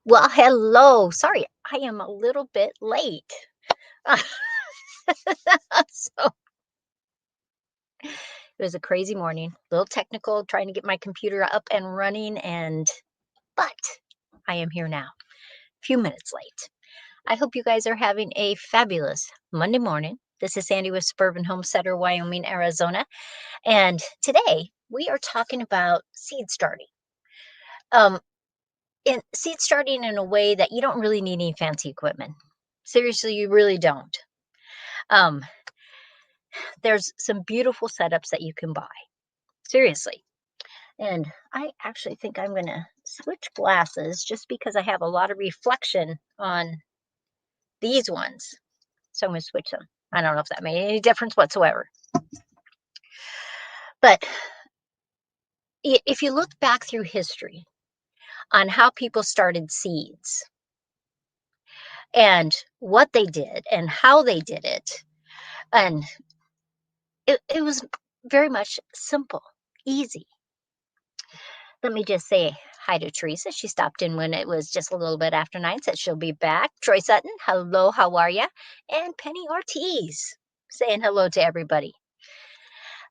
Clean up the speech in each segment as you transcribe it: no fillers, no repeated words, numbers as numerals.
Well, hello. Sorry, I am a little bit late. So it was a crazy morning, a little technical, trying to get my computer up and running, but I am here now, a few minutes late. I hope you guys are having a fabulous Monday morning. This is Sandy with Suburban Homesteader, Wyoming, Arizona, and today we are talking about seed starting. Um, in seed starting in a way that you don't really need any fancy equipment. Seriously, you really don't. Um, there's some beautiful setups that you can buy. Seriously. And I actually think I'm going to switch glasses just because I have a lot of reflection on these ones. So I'm going to switch them. I don't know if that made any difference whatsoever. But if you look back through history on how people started seeds and what they did and how they did it, and it was very much simple, easy. Let me just say hi to Teresa. She stopped in when it was just a little bit after 9, said she'll be back. Troy Sutton, hello, how are ya? And Penny Ortiz, saying hello to everybody.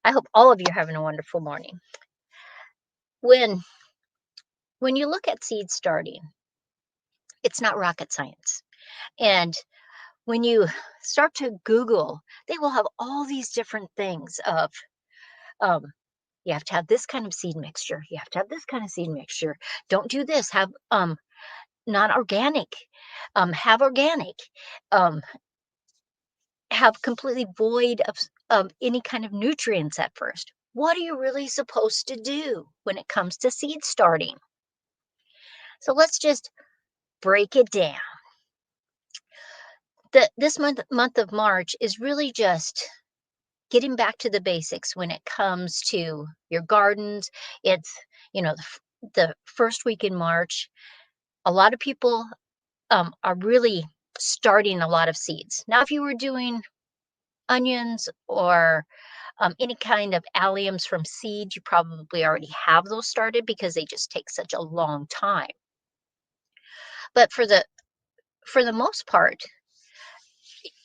I hope all of you are having a wonderful morning. When when you look at seed starting, it's not rocket science. And when you start to Google, they will have all these different things of um, you have to have this kind of seed mixture. You have to have this kind of seed mixture. Don't do this. Have non-organic, have organic, um, have completely void of any kind of nutrients at first. What are you really supposed to do when it comes to seed starting? So let's just break it down. This month of March is really just getting back to the basics when it comes to your gardens. It's the first week in March. A lot of people are really starting a lot of seeds. Now, if you were doing onions or any kind of alliums from seed, you probably already have those started because they just take such a long time. But for the most part,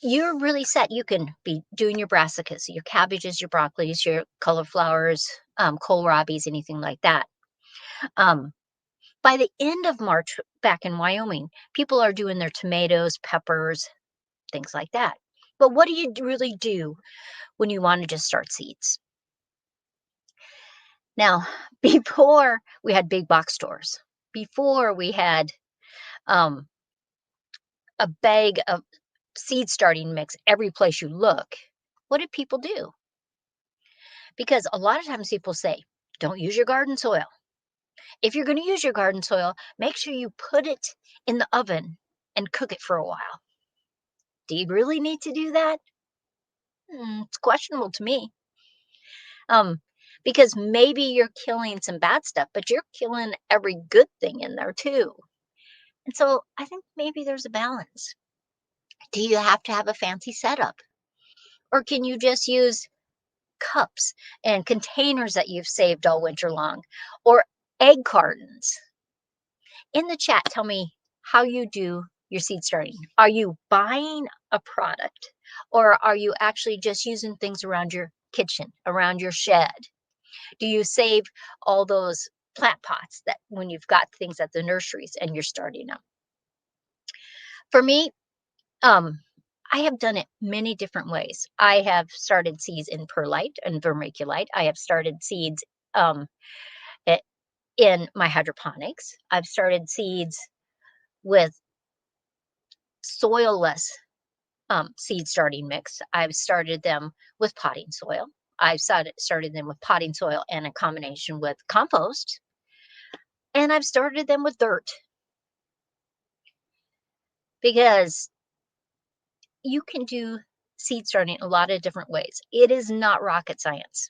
you're really set. You can be doing your brassicas, your cabbages, your broccolis, your cauliflowers, kohlrabis, anything like that. Um, by the end of March, back in Wyoming, people are doing their tomatoes, peppers, things like that. But what do you really do when you want to just start seeds? Now, before we had big box stores, before we had um, a bag of seed starting mix every place you look, what did people do? Because a lot of times people say, don't use your garden soil. If you're going to use your garden soil, make sure you put it in the oven and cook it for a while. Do you really need to do that? It's questionable to me. Um, because maybe you're killing some bad stuff, but you're killing every good thing in there too. And so I think maybe there's a balance. Do you have to have a fancy setup? Or can you just use cups and containers that you've saved all winter long? Or egg cartons? In the chat, tell me how you do your seed starting. Are you buying a product or are you actually just using things around your kitchen, around your shed? Do you save all those plant pots that when you've got things at the nurseries and you're starting them? For me, Um, I have done it many different ways. I have started seeds in perlite and vermiculite. I have started seeds um, i- in my hydroponics. I've started seeds with soilless seed starting mix. I've started them with potting soil. I've started them with potting soil and a combination with compost. And I've started them with dirt because you can do seed starting a lot of different ways. It is not rocket science.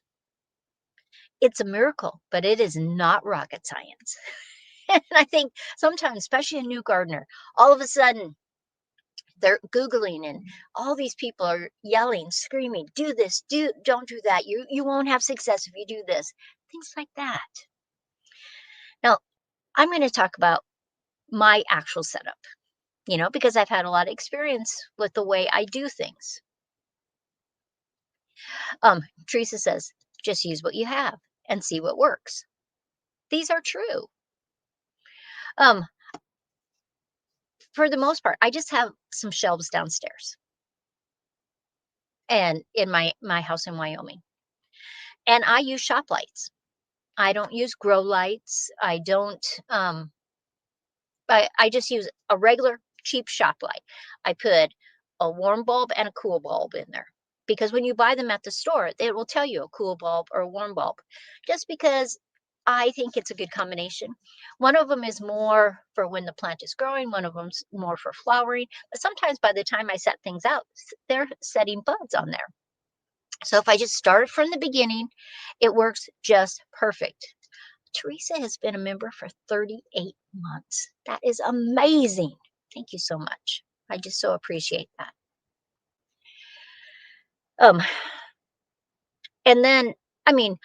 It's a miracle, but it is not rocket science. And I think sometimes, especially a new gardener, all of a sudden they're Googling and all these people are yelling, screaming, do this, don't do that. You won't have success if you do this. Things like that. Now, I'm going to talk about my actual setup, because I've had a lot of experience with the way I do things. Teresa says, just use what you have and see what works. These are true. Um, for the most part, I just have some shelves downstairs and in my house in Wyoming. And I use shop lights. I don't use grow lights. I don't I just use a regular cheap shop light. I put a warm bulb and a cool bulb in there. Because when you buy them at the store, it will tell you a cool bulb or a warm bulb. Just because I think it's a good combination. One of them is more for when the plant is growing, one of them's more for flowering. But sometimes by the time I set things out, they're setting buds on there. So if I just started from the beginning, it works just perfect. Teresa has been a member for 38 months. That is amazing. Thank you so much. I just so appreciate that. Um, and then, I mean,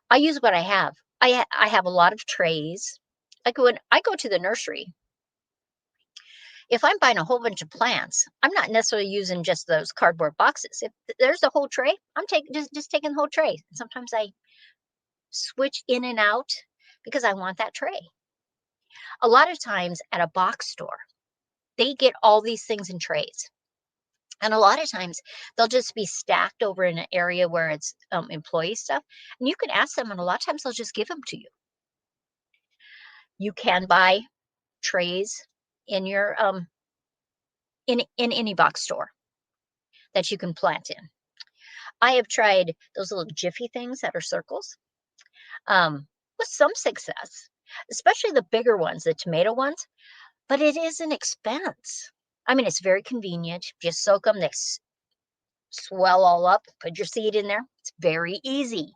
I use what I have. I have a lot of trays. Like when I go to the nursery, if I'm buying a whole bunch of plants, I'm not necessarily using just those cardboard boxes. If there's a whole tray, I'm taking just taking the whole tray. Sometimes I switch in and out because I want that tray. A lot of times at a box store, they get all these things in trays. And a lot of times they'll just be stacked over in an area where it's employee stuff. And you can ask them, and a lot of times they'll just give them to you. You can buy trays in your in any box store that you can plant in. I have tried those little jiffy things that are circles with some success, especially the bigger ones, the tomato ones, but it is an expense. I mean, it's very convenient. Just soak them, they swell all up, put your seed in there. It's very easy,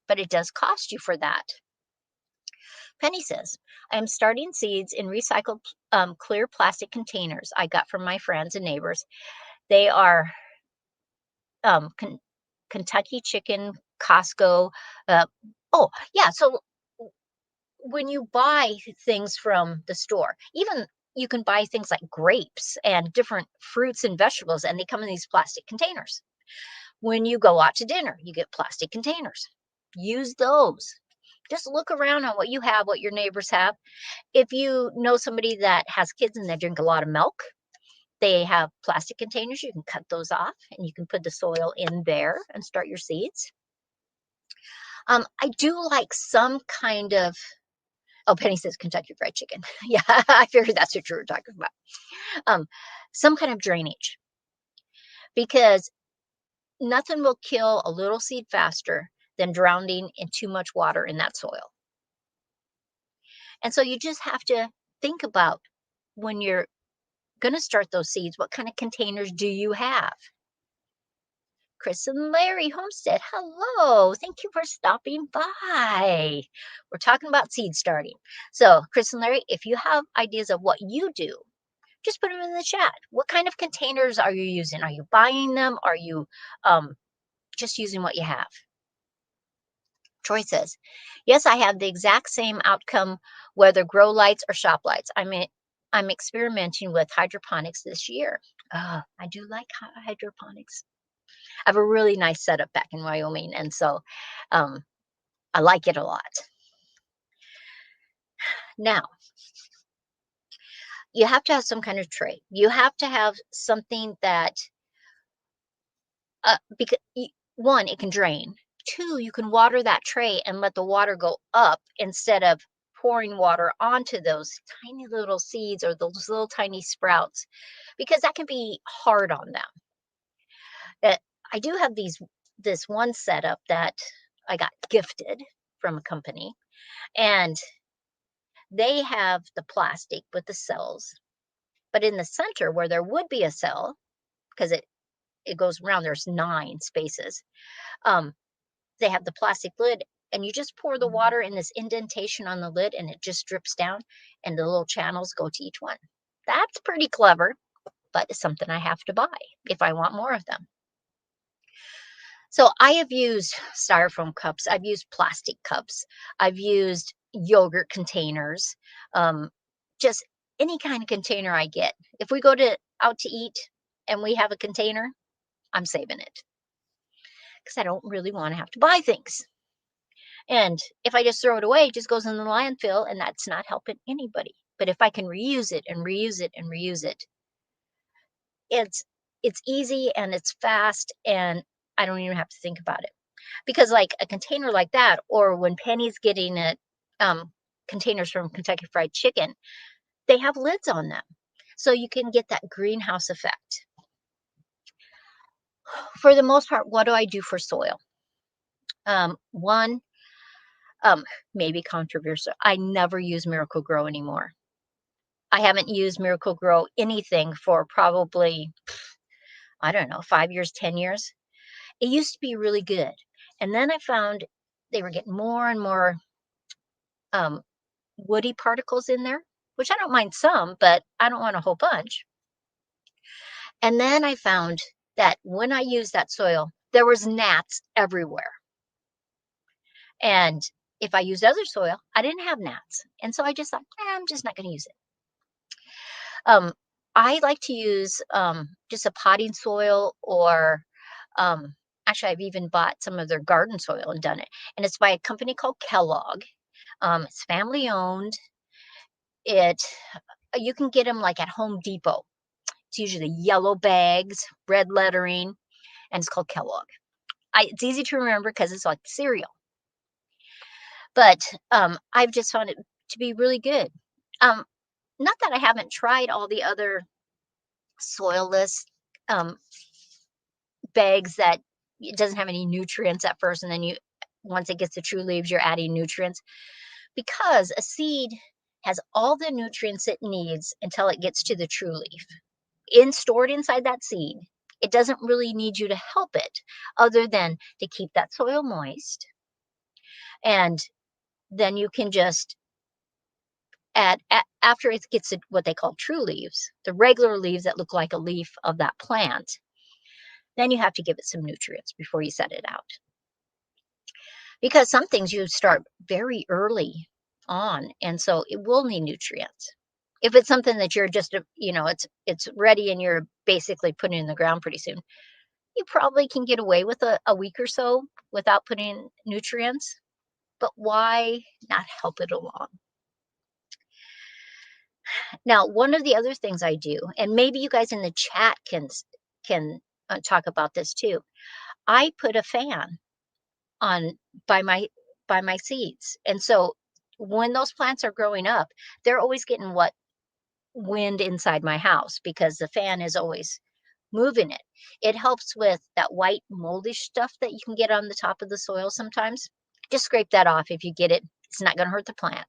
but it does cost you for that. Penny says, I am starting seeds in recycled clear plastic containers I got from my friends and neighbors. They are um, Kentucky Chicken, Costco. Oh, yeah. So when you buy things from the store, even you can buy things like grapes and different fruits and vegetables, and they come in these plastic containers. When you go out to dinner, you get plastic containers. Use those. Just look around on what you have, what your neighbors have. If you know somebody that has kids and they drink a lot of milk, they have plastic containers. You can cut those off and you can put the soil in there and start your seeds. I do like some kind of, oh, Penny says Kentucky Fried Chicken. Yeah, I figured that's what you were talking about. Some kind of drainage, because nothing will kill a little seed faster than drowning in too much water in that soil. And so you just have to think about when you're going to start those seeds, what kind of containers do you have? Chris and Larry Homestead, hello. Thank you for stopping by. We're talking about seed starting. So, Chris and Larry, if you have ideas of what you do, just put them in the chat. What kind of containers are you using? Are you buying them? Are you just using what you have? Troy says, yes, I have the exact same outcome, whether grow lights or shop lights. I'm experimenting with hydroponics this year. I do like hydroponics. I have a really nice setup back in Wyoming, and so I like it a lot. Now, you have to have some kind of tray. You have to have something that, because one, it can drain. Two, you can water that tray and let the water go up instead of pouring water onto those tiny little seeds or those little tiny sprouts, because that can be hard on them. I do have this one setup that I got gifted from a company, and they have the plastic with the cells, but in the center where there would be a cell, because it goes around, there's 9 spaces. They have the plastic lid, and you just pour the water in this indentation on the lid, and it just drips down, and the little channels go to each one. That's pretty clever, but it's something I have to buy if I want more of them. So I have used styrofoam cups. I've used plastic cups. I've used yogurt containers. Just any kind of container I get. If we go to out to eat and we have a container, I'm saving it because I don't really want to have to buy things. And if I just throw it away, it just goes in the landfill, and that's not helping anybody. But if I can reuse it and reuse it and reuse it, it's it's easy and it's fast, and I don't even have to think about it. Because like a container like that, or when Penny's getting it, containers from Kentucky Fried Chicken, they have lids on them. So you can get that greenhouse effect. For the most part, what do I do for soil? One, um, maybe controversial. I never use Miracle Grow anymore. I haven't used Miracle Grow anything for probably, I don't know, 5 years, 10 years. It used to be really good. And then I found they were getting more and more um, woody particles in there, which I don't mind some, but I don't want a whole bunch. And then I found that when I used that soil, there was gnats everywhere. And if I used other soil, I didn't have gnats. And so I just thought, I'm just not going to use it. Um, I like to use just a potting soil, or actually, I've even bought some of their garden soil and done it. And it's by a company called Kellogg. It's family owned. It You can get them like at Home Depot. It's usually yellow bags, red lettering, and it's called Kellogg. It's easy to remember because it's like cereal. But I've just found it to be really good. Um, Not that I haven't tried all the other soilless um, bags that it doesn't have any nutrients at first, and then once it gets the true leaves, you're adding nutrients, because a seed has all the nutrients it needs until it gets to the true leaf stored inside that seed. It doesn't really need you to help it other than to keep that soil moist. And then you can just after it gets to what they call true leaves, the regular leaves that look like a leaf of that plant, then you have to give it some nutrients before you set it out. Because some things you start very early on, and so it will need nutrients. If it's something that you're just, it's ready and you're basically putting it in the ground pretty soon, you probably can get away with a week or so without putting nutrients. But why not help it along? Now, one of the other things I do, and maybe you guys in the chat can talk about this too. I put a fan on by my seeds, and so when those plants are growing up, they're always getting what wind inside my house because the fan is always moving it. It helps with that white moldish stuff that you can get on the top of the soil sometimes. Just scrape that off if you get it. It's not going to hurt the plant.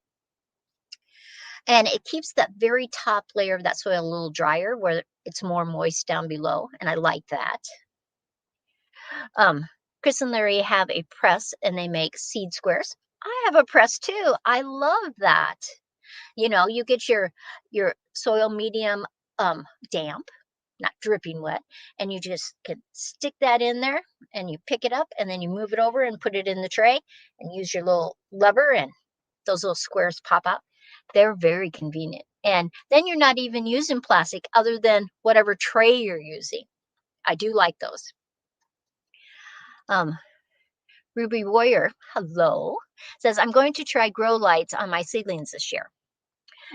And it keeps that very top layer of that soil a little drier where it's more moist down below. And I like that. Chris and Larry have a press and they make seed squares. I have a press too. I love that. You get your soil medium damp, not dripping wet, and you just can stick that in there and you pick it up and then you move it over and put it in the tray and use your little lever and those little squares pop out. They're very convenient. And then you're not even using plastic other than whatever tray you're using. I do like those. Ruby Warrior, hello, says, I'm going to try grow lights on my seedlings this year.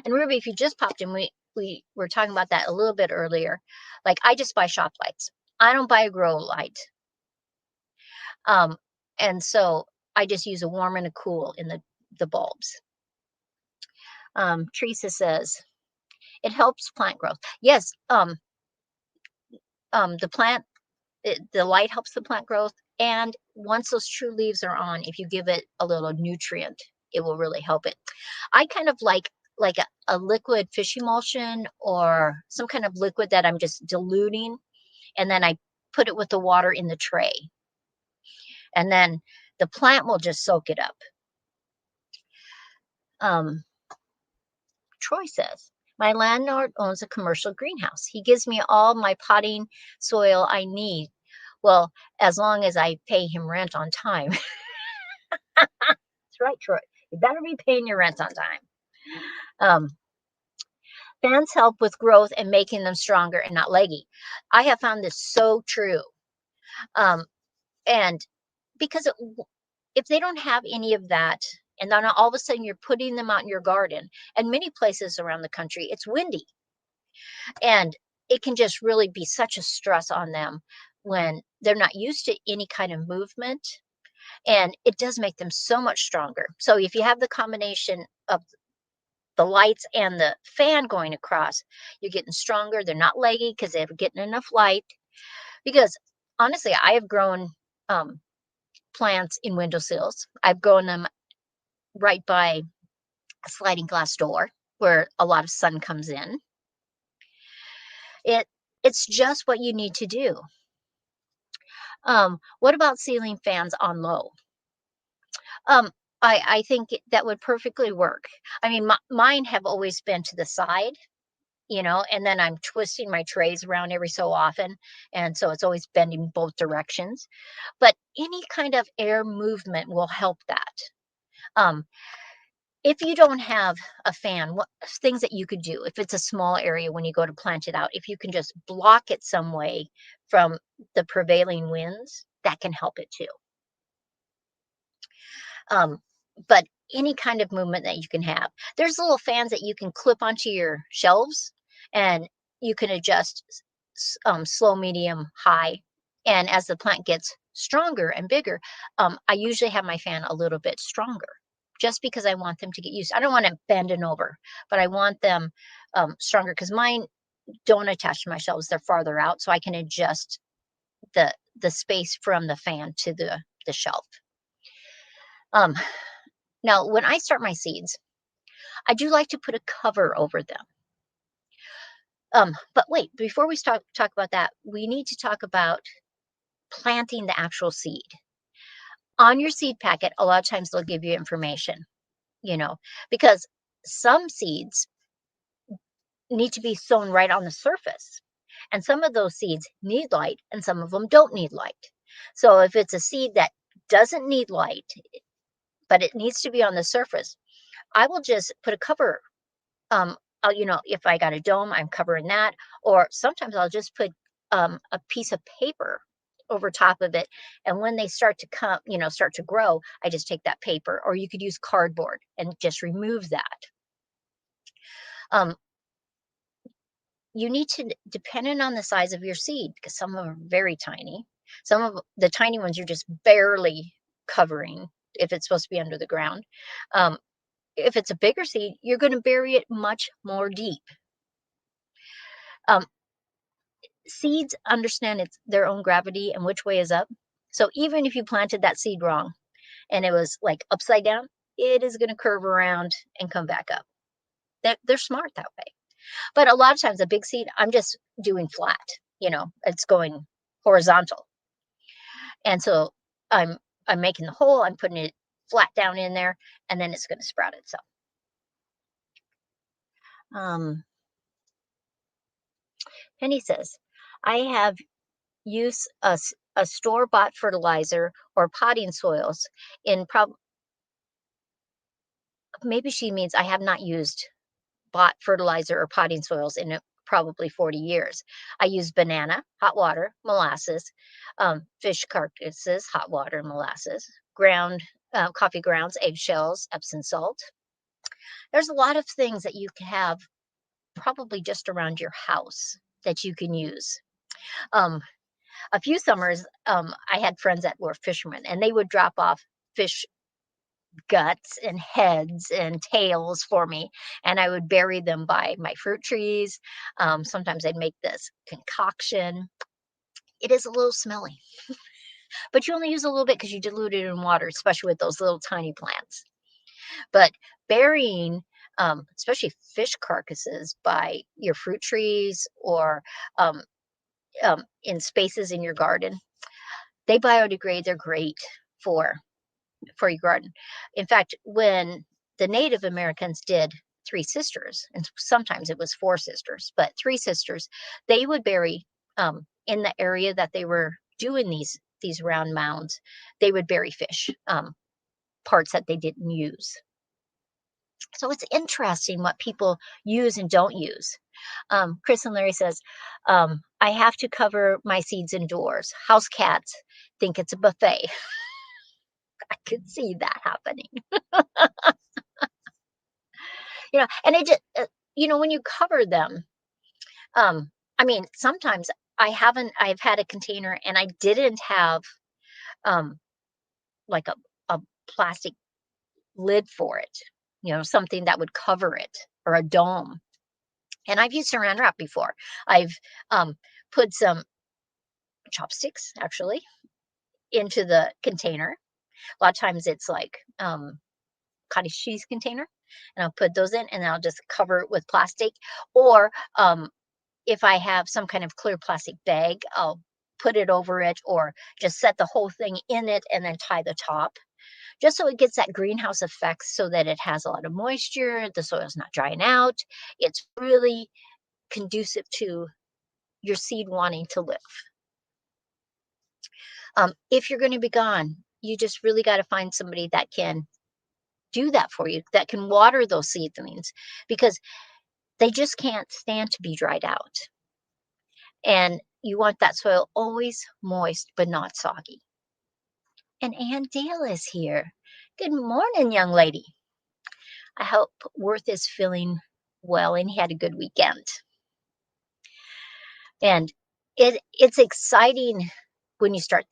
And Ruby, if you just popped in, we were talking about that a little bit earlier. Like, I just buy shop lights. I don't buy a grow light. And so I just use a warm and a cool in the bulbs. Teresa says, it helps plant growth. Yes, the light helps the plant growth. And once those true leaves are on, if you give it a little nutrient, it will really help it. I kind of like a liquid fish emulsion or some kind of liquid that I'm just diluting. And then I put it with the water in the tray. And then the plant will just soak it up. Troy says, my landlord owns a commercial greenhouse. He gives me all my potting soil I need. Well, as long as I pay him rent on time. That's right, Troy. You better be paying your rent on time. Fans help with growth and making them stronger and not leggy. I have found this so true. Um, and because if they don't have any of that, and then all of a sudden you're putting them out in your garden, and many places around the country, it's windy, and it can just really be such a stress on them when they're not used to any kind of movement. And it does make them so much stronger. So if you have the combination of the lights and the fan going across, you're getting stronger. They're not leggy because they're getting enough light. Because honestly, I have grown um, plants in windowsills. I've grown them right by a sliding glass door where a lot of sun comes in. It it's just what you need to do. What about ceiling fans on low? Um, I think that would perfectly work. I mean, mine have always been to the side, and then I'm twisting my trays around every so often, and so it's always bending both directions. But any kind of air movement will help that. Um, if you don't have a fan, what things that you could do if it's a small area when you go to plant it out, if you can just block it some way from the prevailing winds, that can help it too. Um, but any kind of movement that you can have. There's little fans that you can clip onto your shelves, and you can adjust slow, medium, high. And as the plant gets stronger and bigger, I usually have my fan a little bit stronger just because I want them to get used. I don't want it bending over, but I want them stronger because mine don't attach to my shelves. They're farther out, so I can adjust the space from the fan to the shelf. Um, Now, when I start my seeds, I do like to put a cover over them. But wait, before we talk about that, we need to talk about planting the actual seed. On your seed packet, a lot of times they'll give you information, you know, because some seeds need to be sown right on the surface. And some of those seeds need light and some of them don't need light. So if it's a seed that doesn't need light, but it needs to be on the surface, I will just put a cover. If I got a dome, I'm covering that. Or sometimes I'll just put a piece of paper over top of it. And when they start to start to grow, I just take that paper, or you could use cardboard and just remove that. Um, you need to, depending on the size of your seed, because some of them are very tiny. Some of the tiny ones you're just barely covering if it's supposed to be under the ground. Um, if it's a bigger seed, you're going to bury it much more deep. Um, Seeds understand their own gravity and which way is up. So even if you planted that seed wrong and it was like upside down, it is going to curve around and come back up. They're smart that way. But a lot of times a big seed, I'm just doing flat, it's going horizontal. And so I'm I'm making the hole, I'm putting it flat down in there, and then it's going to sprout itself. Penny says, I have used a store-bought fertilizer or potting soils in maybe she means I have not used bought fertilizer or potting soils in probably 40 years. I use banana, hot water, molasses, fish carcasses, hot water, molasses, ground coffee grounds, eggshells, Epsom salt. There's a lot of things that you can have probably just around your house that you can use. Um, a few summers, I had friends that were fishermen, and they would drop off fish guts and heads and tails for me, and I would bury them by my fruit trees. Sometimes I'd make this concoction. It is a little smelly, but you only use a little bit because you dilute it in water, especially with those little tiny plants. But burying, especially fish carcasses by your fruit trees or um, in spaces in your garden, they biodegrade. They're great for your garden. In fact, when the Native Americans did Three Sisters, and sometimes it was Four Sisters, but Three Sisters, they would bury in the area that they were doing these round mounds. They would bury fish, parts that they didn't use. So it's interesting what people use and don't use. Chris and Larry says, I have to cover my seeds indoors. House cats think it's a buffet. I could see that happening. And it just, when you cover them, I mean, sometimes I've had a container and I didn't have um, like a plastic lid for it, something that would cover it or a dome. And I've used saran wrap before. I've put some chopsticks actually into the container. A lot of times it's like cottage cheese container, and I'll put those in and I'll just cover it with plastic. Or if I have some kind of clear plastic bag, I'll put it over it or just set the whole thing in it and then tie the top, just so it gets that greenhouse effect so that it has a lot of moisture, the soil's not drying out. It's really conducive to your seed wanting to live. If you're going to be gone, you just really got to find somebody that can do that for you, that can water those seedlings, because they just can't stand to be dried out. And you want that soil always moist but not soggy. And Ann Dale is here. Good morning, young lady. I hope Worth is feeling well and he had a good weekend. And it's exciting when you start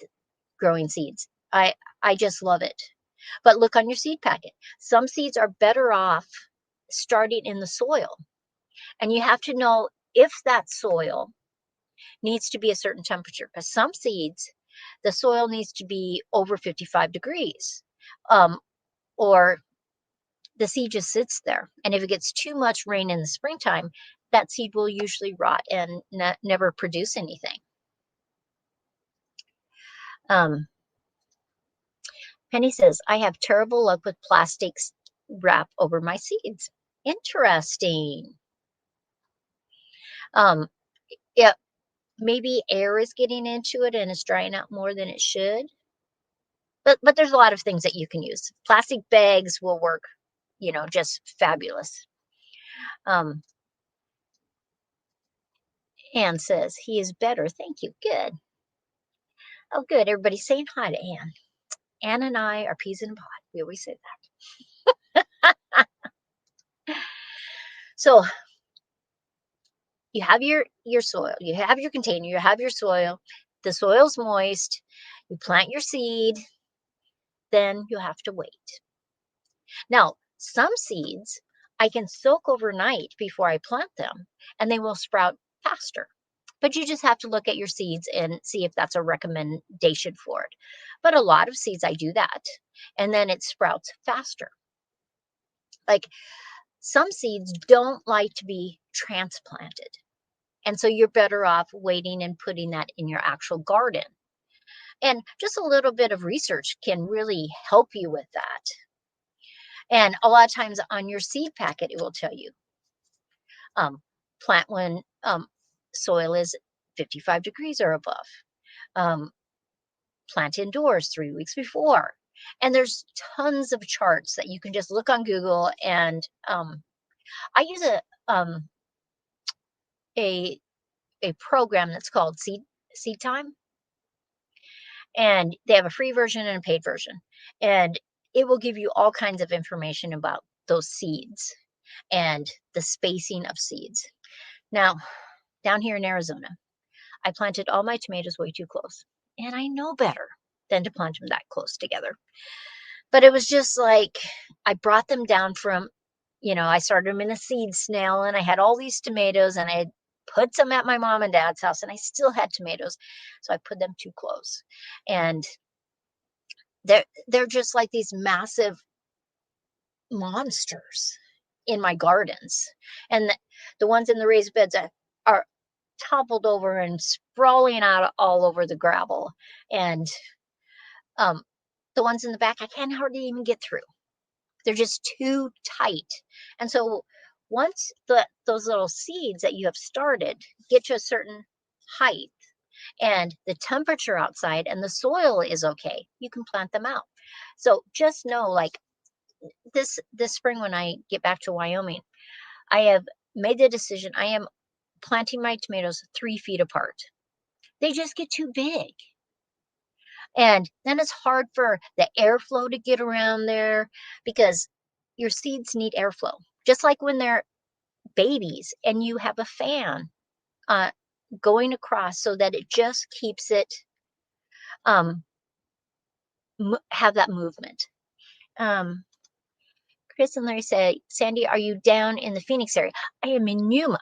growing seeds. I just love it. But look on your seed packet. Some seeds are better off starting in the soil. And you have to know if that soil needs to be a certain temperature, because some seeds, the soil needs to be over 55 degrees, or the seed just sits there. And if it gets too much rain in the springtime, that seed will usually rot and never produce anything. Penny says, I have terrible luck with plastics wrap over my seeds. Interesting. Yeah, maybe air is getting into it and it's drying out more than it should. But there's a lot of things that you can use. Plastic bags will work, just fabulous. Anne says, he is better. Thank you. Good. Oh, good. Everybody's saying hi to Anne. Anne and I are peas in a pod. We always say that. So you have your soil, you have your container, you have your soil. The soil's moist. You plant your seed. Then you have to wait. Now, some seeds I can soak overnight before I plant them, and they will sprout faster. But you just have to look at your seeds and see if that's a recommendation for it. But a lot of seeds, I do that, and then it sprouts faster. Like some seeds don't like to be transplanted. And so you're better off waiting and putting that in your actual garden. And just a little bit of research can really help you with that. And a lot of times on your seed packet, it will tell you plant when soil is 55 degrees or above. Plant indoors 3 weeks before. And there's tons of charts that you can just look on Google. And I use a program that's called Seed Time. And they have a free version and a paid version. And it will give you all kinds of information about those seeds and the spacing of seeds. Now, down here in Arizona, I planted all my tomatoes way too close. And I know better than to plant them that close together. But it was just like, I brought them down from, I started them in a seed snail, and I had all these tomatoes, and I had put some at my mom and dad's house, and I still had tomatoes. So I put them too close. And they're just like these massive monsters in my gardens. And the ones in the raised beds are toppled over and sprawling out all over the gravel. And the ones in the back, I can't hardly even get through. They're just too tight. And so once those little seeds that you have started get to a certain height, and the temperature outside and the soil is okay, you can plant them out. So just know, like, this spring when I get back to Wyoming, I have made the decision. I am planting my tomatoes 3 feet apart. They just get too big. And then it's hard for the airflow to get around there because your seeds need airflow. Just like when they're babies and you have a fan uh, going across so that it just keeps it um, have that movement. Um, Chris and Larry say, Sandy, are you down in the Phoenix area? I am in Yuma.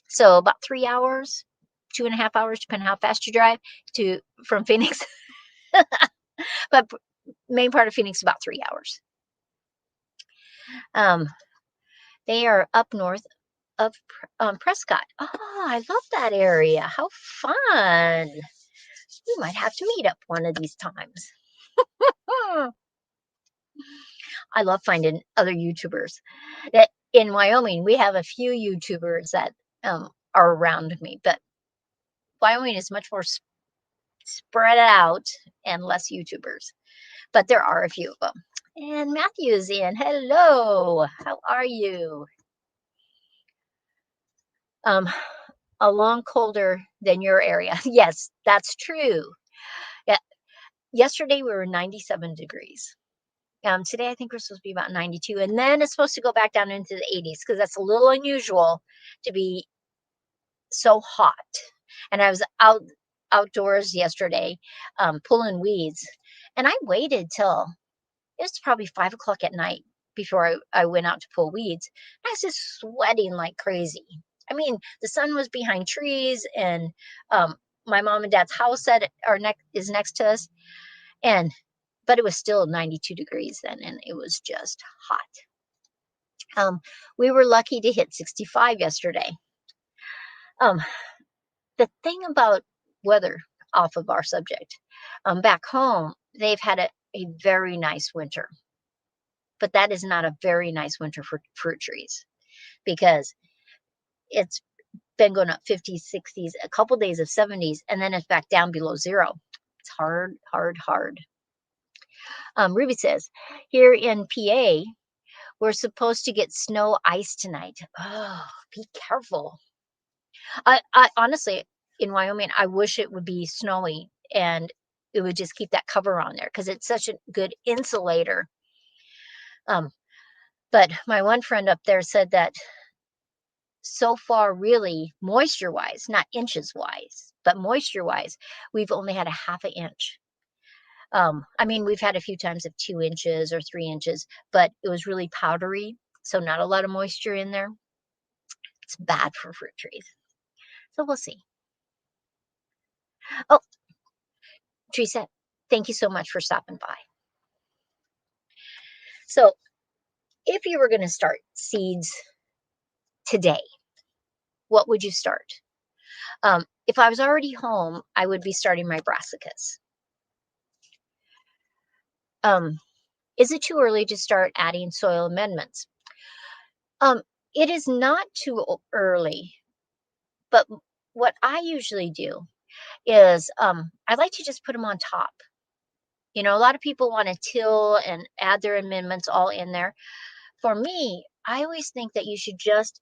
So about 3 hours, 2.5 hours, depending how fast you drive from Phoenix. But main part of Phoenix, about 3 hours. They are up north of Prescott. Oh, I love that area. How fun. We might have to meet up one of these times. I love finding other YouTubers. In Wyoming, we have a few YouTubers that are around me, but Wyoming is much more spread out and less YouTubers. But there are a few of them. And Matthew's in. Hello. How are you? A long colder than your area. Yes, that's true. Yeah. Yesterday we were 97 degrees. Today I think we're supposed to be about 92, and then it's supposed to go back down into the 80s because that's a little unusual to be so hot. And I was outdoors yesterday pulling weeds, and I waited till it was probably 5 o'clock at night before I went out to pull weeds. I was just sweating like crazy. I mean, the sun was behind trees, and my mom and dad's house is next to us, but it was still 92 degrees then, and it was just hot. We were lucky to hit 65 yesterday. The thing about weather, off of our subject, back home, they've had a very nice winter. But that is not a very nice winter for fruit trees because it's been going up 50s, 60s, a couple days of 70s, and then it's back down below zero. It's hard, hard, hard. Ruby says, here in PA, we're supposed to get snow ice tonight. Oh, be careful. I honestly, in Wyoming, I wish it would be snowy and it would just keep that cover on there because it's such a good insulator. But my one friend up there said that so far, really, moisture-wise, not inches-wise, but moisture-wise, we've only had a half an inch. I mean, we've had a few times of 2 inches or 3 inches, but it was really powdery, so not a lot of moisture in there. It's bad for fruit trees. So we'll see. Oh, Teresa, thank you so much for stopping by. So if you were going to start seeds today, what would you start? If I was already home, I would be starting my brassicas. Is it too early to start adding soil amendments? It is not too early, but what I usually do is I like to just put them on top. You know, a lot of people want to till and add their amendments all in there. For me, I always think that you should just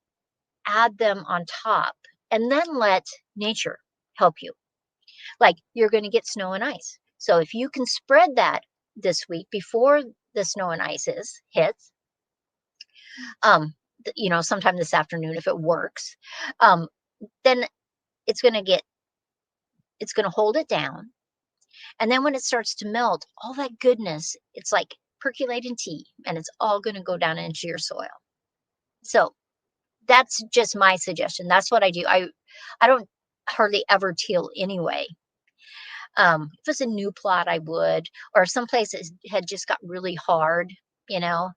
add them on top and then let nature help you. Like you're going to get snow and ice. So if you can spread that this week before the snow and ice hits, you know, sometime this afternoon, if it works, then it's going to hold it down. And then when it starts to melt, all that goodness, it's like percolating tea, and it's all going to go down into your soil. So that's just my suggestion. That's what I do. I don't hardly ever till anyway. If it's a new plot, I would, or some places had just got really hard, you know,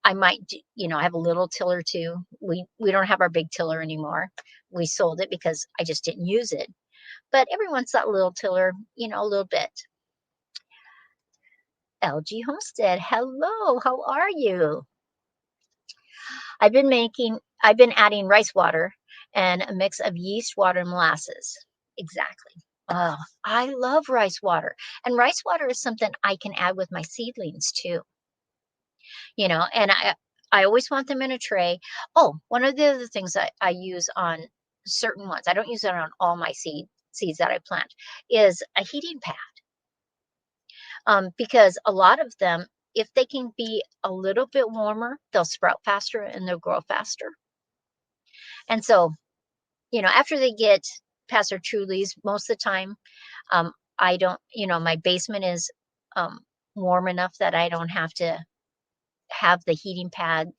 I might, you know, I have a little tiller too. We don't have our big tiller anymore. We sold it because I just didn't use it. But every once that little tiller, you know, a little bit. LG Homestead, hello, how are you? I've been adding rice water and a mix of yeast, water, and molasses. Exactly. Oh, I love rice water. And rice water is something I can add with my seedlings too. And I always want them in a tray. Oh, one of the other things I use on certain ones, I don't use it on all my seeds that I plant, is a heating pad. Because a lot of them, if they can be a little bit warmer, they'll sprout faster and they'll grow faster. And so, after they get past their true leaves, most of the time, I don't, my basement is um, warm enough that I don't have to have the heating pad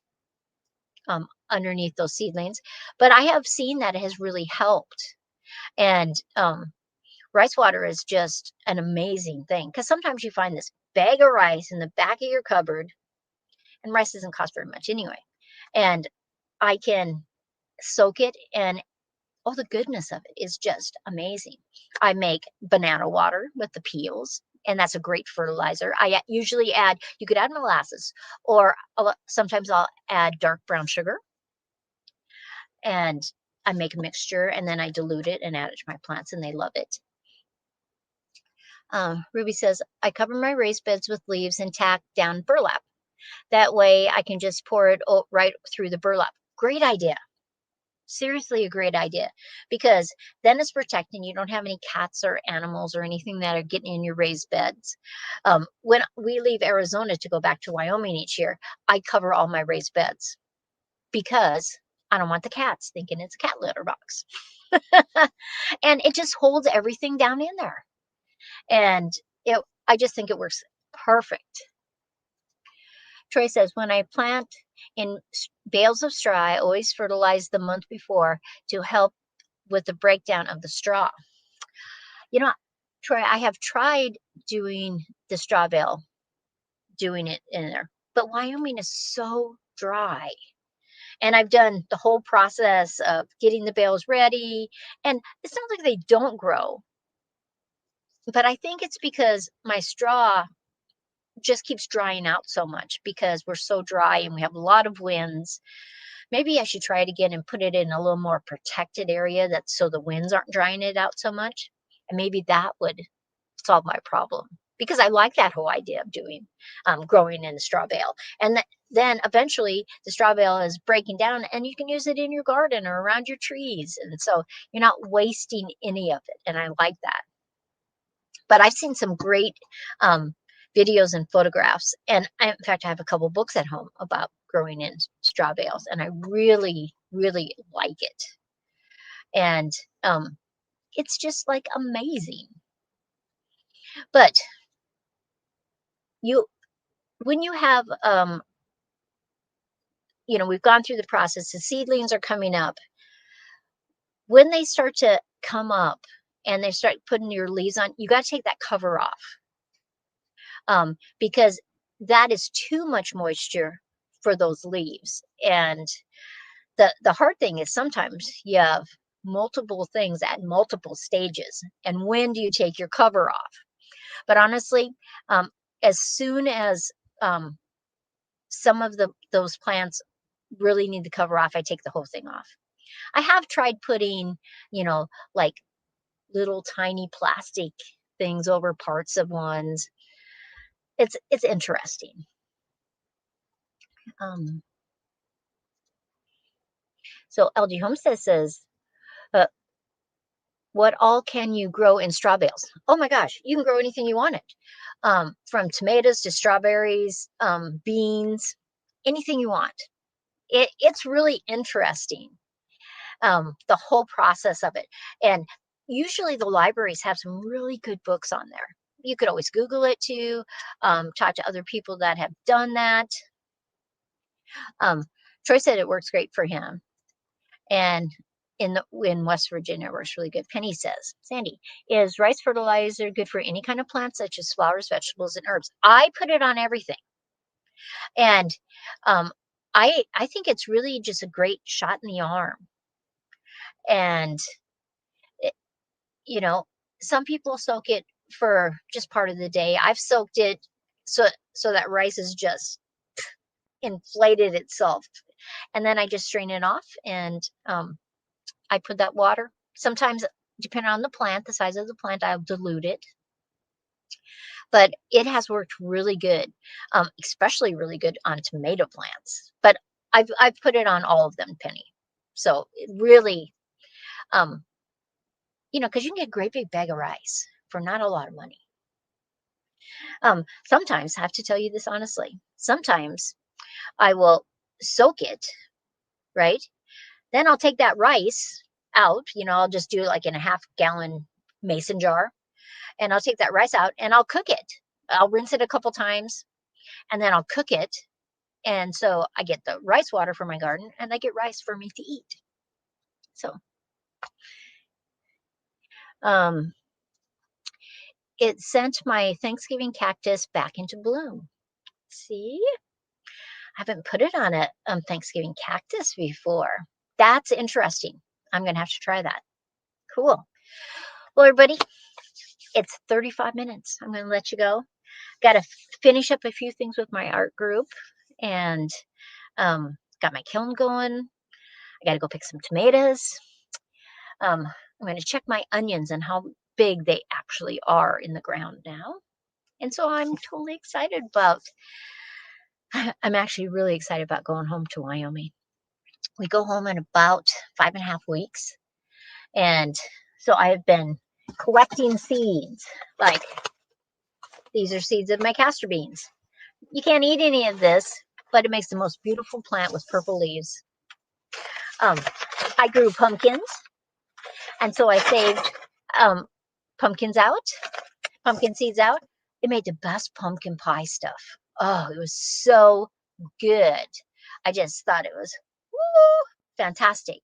underneath those seedlings. But I have seen that it has really helped. And rice water is just an amazing thing, because sometimes you find this bag of rice in the back of your cupboard, and rice doesn't cost very much anyway. And I can soak it, and oh, the goodness of it is just amazing. I make banana water with the peels, and that's a great fertilizer. I usually add, you could add molasses, or sometimes I'll add dark brown sugar, and I make a mixture, and then I dilute it and add it to my plants, and they love it. Ruby says, I cover my raised beds with leaves and tack down burlap. That way I can just pour it right through the burlap. Great idea. Seriously, a great idea, because then it's protecting. You don't have any cats or animals or anything that are getting in your raised beds. When we leave Arizona to go back to Wyoming each year, I cover all my raised beds because I don't want the cats thinking it's a cat litter box. And it just holds everything down in there. And I just think it works perfect. Troy says, when I plant in bales of straw, I always fertilize the month before to help with the breakdown of the straw. Troy, I have tried doing the straw bale, doing it in there, but Wyoming is so dry. And I've done the whole process of getting the bales ready, and it's not like they don't grow, but I think it's because my straw just keeps drying out so much because we're so dry and we have a lot of winds. Maybe I should try it again and put it in a little more protected area, so the winds aren't drying it out so much. And maybe that would solve my problem, because I like that whole idea of doing growing in the straw bale. And then eventually the straw bale is breaking down and you can use it in your garden or around your trees. And so you're not wasting any of it. And I like that. But I've seen some great videos and photographs. And in fact, I have a couple books at home about growing in straw bales, and I really, really like it. And it's just like amazing. But when you have, we've gone through the process, the seedlings are coming up. When they start to come up and they start putting your leaves on, you got to take that cover off. Because that is too much moisture for those leaves. And the hard thing is sometimes you have multiple things at multiple stages. And when do you take your cover off? But honestly, as soon as some of those plants really need the cover off, I take the whole thing off. I have tried putting, like little tiny plastic things over parts of ones. It's interesting. So LG Homestead says, uh, what all can you grow in straw bales? Oh my gosh, you can grow anything you wanted. From tomatoes to strawberries, beans, anything you want. It's really interesting, the whole process of it. And usually the libraries have some really good books on there. You could always Google it too, talk to other people that have done that. Troy said it works great for him. And in West Virginia, it works really good. Penny says, Sandy, is rice fertilizer good for any kind of plant, such as flowers, vegetables, and herbs? I put it on everything. And I think it's really just a great shot in the arm. And, some people soak it for just part of the day. I've soaked it so that rice is just inflated itself. And then I just strain it off, and I put that water. Sometimes, depending on the plant, the size of the plant, I'll dilute it. but it has worked really good, especially really good on tomato plants. But I've put it on all of them, Penny. So it really, um, because you can get a great big bag of rice for not a lot of money. Sometimes I have to tell you this honestly. Sometimes I will soak it, right? Then I'll take that rice out. I'll just do like in a half-gallon mason jar, and I'll take that rice out and I'll cook it. I'll rinse it a couple times and then I'll cook it. And so I get the rice water for my garden and I get rice for me to eat. So um, it sent my Thanksgiving cactus back into bloom. See, I haven't put it on a Thanksgiving cactus before. That's interesting. I'm going to have to try that. Cool. Well, everybody, it's 35 minutes. I'm going to let you go. Got to finish up a few things with my art group and got my kiln going. I got to go pick some tomatoes. I'm going to check my onions and how big they actually are in the ground now. And so I'm totally excited I'm actually really excited about going home to Wyoming. We go home in about 5.5 weeks. And so I have been collecting seeds. Like, these are seeds of my castor beans. You can't eat any of this, but it makes the most beautiful plant with purple leaves. I grew pumpkins, and so I saved pumpkin seeds out. It made the best pumpkin pie stuff. Oh, it was so good. I just thought it was fantastic.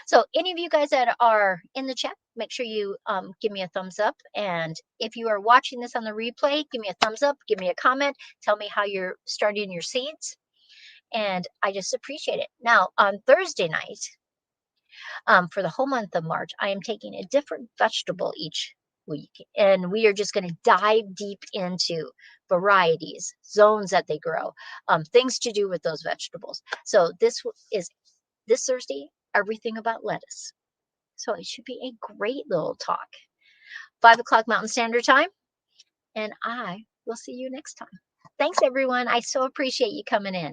So any of you guys that are in the chat, make sure you give me a thumbs up. And if you are watching this on the replay, give me a thumbs up, give me a comment, tell me how you're starting your seeds. And I just appreciate it. Now, on Thursday night, for the whole month of March, I am taking a different vegetable each week. And we are just going to dive deep into varieties, zones that they grow, things to do with those vegetables. So this Thursday, everything about lettuce. So it should be a great little talk. 5 o'clock Mountain Standard Time. And I will see you next time. Thanks, everyone. I so appreciate you coming in.